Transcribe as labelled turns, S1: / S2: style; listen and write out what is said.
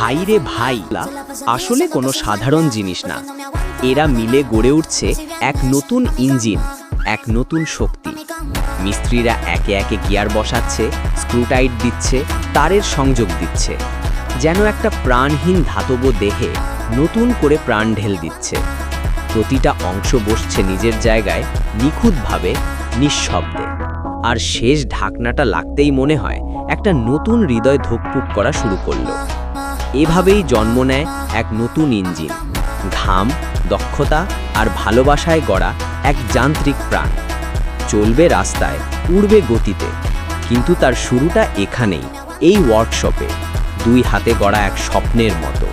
S1: ভাই রে ভাই, আসলে কোনো সাধারণ জিনিস না। এরা মিলে গড়ে উঠছে এক নতুন ইঞ্জিন, এক নতুন শক্তি। মিস্ত্রিরা একে একে গিয়ার বসাচ্ছে, স্ক্রুটাইট দিচ্ছে, তারের সংযোগ দিচ্ছে, যেন একটা প্রাণহীন ধাতব দেহে নতুন করে প্রাণ ঢেল দিচ্ছে। প্রতিটা অংশ বসছে নিজের জায়গায় নিখুঁতভাবে, নিঃশব্দে। আর শেষ ঢাকনাটা লাগতেই মনে হয় একটা নতুন হৃদয় ধুকপুক করা শুরু করলো। এভাবেই জন্ম নেয় এক নতুন ইঞ্জিন, ঘাম, দক্ষতা আর ভালোবাসায় গড়া এক যান্ত্রিক প্রাণ। চলবে রাস্তায়, উড়বে গতিতে, কিন্তু তার শুরুটা এখানেই, এই ওয়ার্কশপে, দুই হাতে গড়া এক স্বপ্নের মতো।